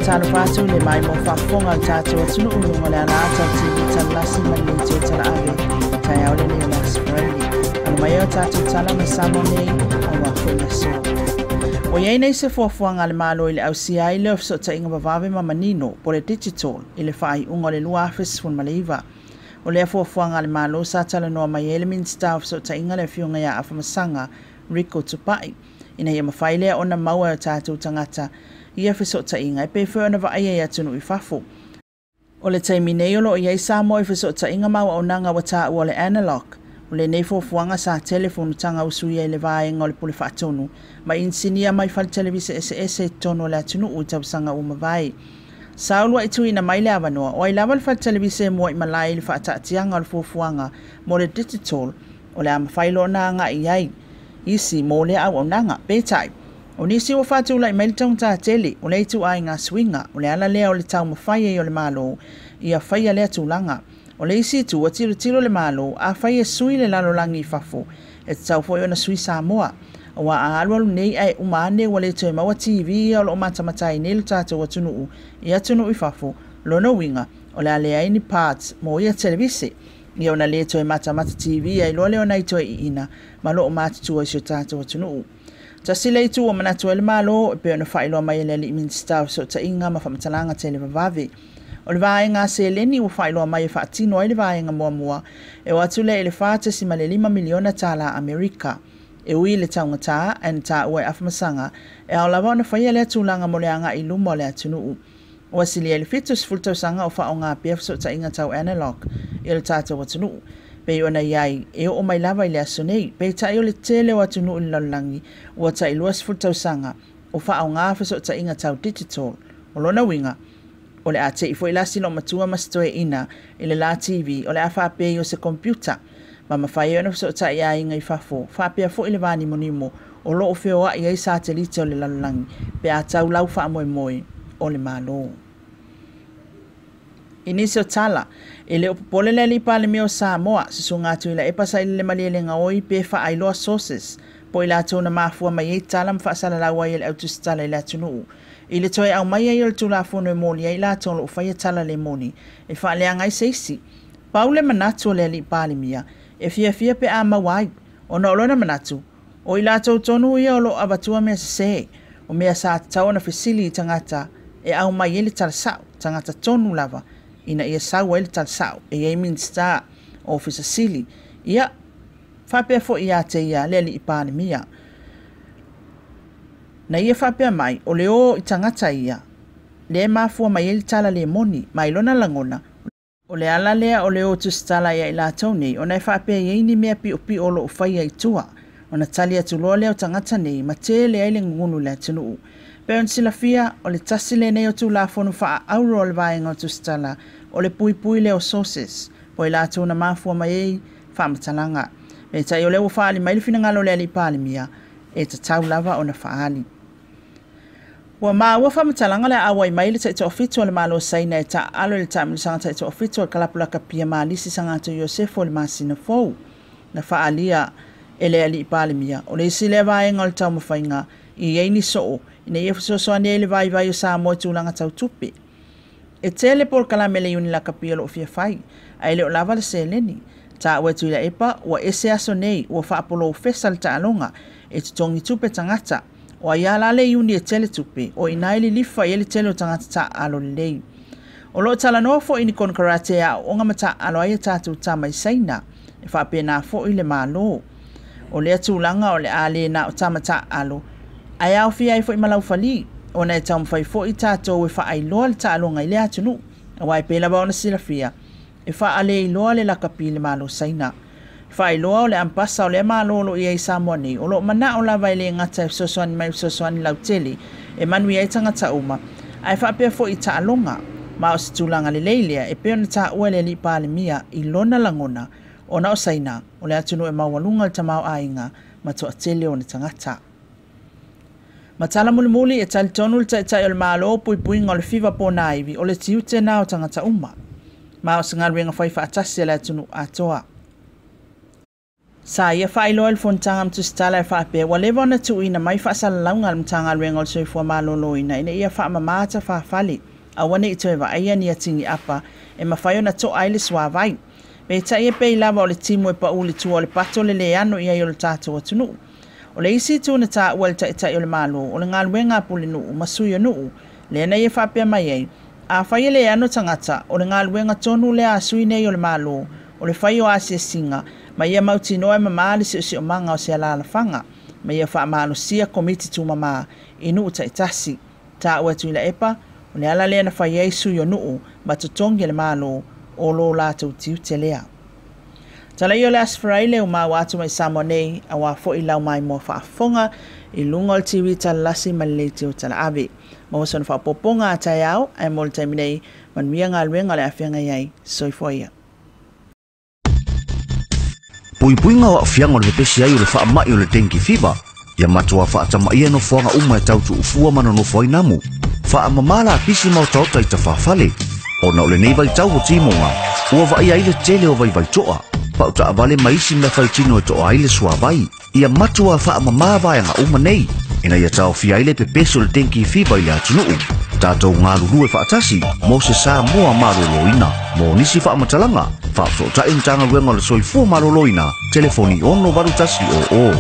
TALA FOU le mai mo whafonga tātou atunu ununga le ana ata TV TALA'LASI mani te TALA'LASI tai au le neo asoFaraile. Ano mai o tātou tala me Samoa nei a wafuna so. O iei nei se fuafuanga le malo i le au sia i le ofso ta inga vavave ma manino po le digital i le whai unga le lua afis fun maleiva. O le fuafuanga le malo sa tala noa mai ele minsta ofso ta inga le fiunga ya afamasanga Rico Tupai. Ina ia mawhailea ona maua o tātou tangata ia fesota inga e pe fo na va ai atu no ifafo o le taimi nei lo ia Samoa i fesota inga mau o nanga wata o le analog o le nei fo fuanga sa telefonu tanga usu ia le vai ngol pole fatonu ma insinia mai fal televise ss tono la tunu u tabsanga o MainaVai saulu i tuina mai le avanoa o i laval fal televise mo i malai le fata tianga o fo fuanga mo le digital o le am failo na nga iai isi mo le au nanga pe tai o nisi o fatu lai mai tong ta tele o le tu ai nga swinga o le ala lea o le tau mawhaia o le malo ia whaia lea tūlanga o le isi tu o tiro le malo a whaia sui le lalolangi fafo e tau fo i ona sui Samoa o a alualu nei ai umane o le tue maua TV o lo matamatai nei le tatu o tunu ia tunu i fafo lona winga o le alea ini parts mo ia televise ia ona le tue matamata TV ai lo le ona i tue i ina ma lo o matutua i sio tatu o tunu Tasi lei tu o manatu ele malo e pe ona whailo mai ele li minsta so ta inga ma whamatalanga te le vavave. O le vaenga se leni o whailo mai e whaatino ele vaenga mua e o atu le ele whaata si ma le 5 miliona tala Amerika. E ui le taungata en ta ue afamasanga e au lava ona whaia le atulanga mo le anga i luma o le atunu. O asili ele fitus fultausanga o whaonga pia so ta inga tau analog i le tata o atunu. Pe ona iai e o mai lava i le aso nei pe tai o le tele o atunu i lalangi ua tai luas fultausanga o whaau ngā whaso ta inga tau digital o lona winga o le ate i fo ilasi lo matua mastoe ina i le la TV o le awhape o se computer ma mawhai ona whaso ta ia inga i fafo whapea fo i le vani monimo o lo o whioa i ei satelite o le lalangi pe a tau lau wha moe o le malo. Inisio tala, e leo popole le li pale meo Samoa, se sunga atu ila e pasa ile maliele nga oi pe wha ailoa sources, po ila atu na mafua mai e tala mwhaasala lawa i le autustala ila atu nuu. Ile toi au mai e il tu la fono e moni, ila atu lo ufaya tala le moni, e wha lea ngai seisi. Paule manatu le li pale mia, e fia pe a mawai, o na olona manatu, o ila atu tonu ia o lo abatua mea se, o mea sa tau na fesili tangata, e au mai ele tala sao, tangata tonu lava, ina ia sau ele tal sau e ia minsta office sili ia whapea fo ia te ia leli i pandemia na ia whapea mai o leo i tangata ia le mafua mai ele tala le moni mai lona langona o le ala lea o leo tu stala ia i la taunei o na whapea ia ini mea pi o pi o lo o whaia i tua o na talia tu loa leo tangata nei ma te le aile ngunu le tunu Peon sila fia o le tasile nei o tu la fonu wha auro o le vaenga o tu stala o le pui leo sources po i la tuna mafua mai ei wha matalanga. Me tai o leo whaali mai lifina ngalo le li pāli mia e ta tau lava o na whaali. Ua maa ua wha matalanga le awai mai le taito ofitu o le malo saina e ta alo le tamilisanga taito ofitu o kalapulaka pia maa lisi sangato Yosefo le masina fou na whaalia e le ali pāli mia o le isi le vaenga o le tau mawhainga i eini soo ina ia fusosoani e le vai o Samoa tūlanga tau tupi. E tele por kalamele yuni la kapia lo fia fai, a ele o lava le seleni, ta ua tuila epa, ua ese aso nei, ua whaapolo fesa ta alonga, e tutongi tupe tangata, o a ialale yuni e tele tupe, o inaili lifa ele tele o tangata ta alo lei. O lo tala noa fo ini kon karate a onga mata alo aia tatu tamai saina, e whaapena fo ile malo. O lea tūlanga o le ale na o tamata alo, ai au fia i fo i malau fali, o na e tau mwhai fo i tātou e wha ai loa le tālonga i le atunu, a wai pēla ba ona sila fia, e wha ale i loa le lakapi le malo saina. Wha ai loa o le ampasa o le malolo i ei Samoa nei, o lo mana o lava i le ngata e sosoani mai sosoani lau tele, e manui e tangata uma, ai wha pēa fo i tālonga, ma o se tūlanga le leilea, e pēo na tā ua le li pāle mia i lona langona, o na o saina, o le atunu e mawalunga le tamau ainga, ma toa tele o na tangata. Matala mulimuli e tali tonu le tai o le malo pui ngol fiva po naivi o le tiu tena o tangata uma. Ma o singaluenga whai whaatasi le atunu atoa. Sa ia whailoa fontanga mtusitala e whape, walewa na tuina mai whaasalaunga mtanga alwenga soi fua maloloina, ina ia whaamamata whaafali, awane i toewa aia ni atingi apa, e mawhaio na to aile swavai. Me ta ia pei lava o le timu e pa uli tua o le pato le le ano ia i o le tātou atunu. O le isi tu na ta uel ta ita i o le malo, o le ngalwenga puli nuu, masui o nuu, le na ia whapea mai ei. A whaia le ano tangata, o le ngalwenga tonu le asui nei o le malo, o le whaio asia singa, ma ia mauti noe mamali si o manga o se ala fanga, ma ia wha amalo sia komiti tu mama, inu ta itasi, ta ua tu ila epa, o le ala lea na whaia isu i o nuu, ma tutongi le malo, o lo la tau tiu te lea. Tala i o le asoFaraile o maa watu mai Samoa nei, a wā fo i lau mai mua whaafonga, i lunga o le TV TALA'LASI ma le teo TALA'AVI. Ma wasana whaapoponga a tai au, ai mo le taimi nei, man mia ngā luenga le awhianga iai, soi foia. Puipuinga wa fianga le pesi ai o le wha mai o le dengue fever. Ia matua wha atama ia no whanga uma e tautu ufua mana no whai namu. Wha amamala pisi mau tauta i ta whawhale. O na ole nei vai tau o timonga. Ua wa ia ile tele o vai vai toa. Pa uta avale maisi na whai tino e toa aile sua vai. Ia matua wha amamava anga uma nei. Ina ia tau fia ile pe pesi o le dengue fever ile atunuu. Tātou ngā lulu e whaatasi, mo se Samoa maroloina, mo nisi whaamatalanga, whaapso tae ntanga ruenga le soi fua maroloina, telefoni ono varutasi o o.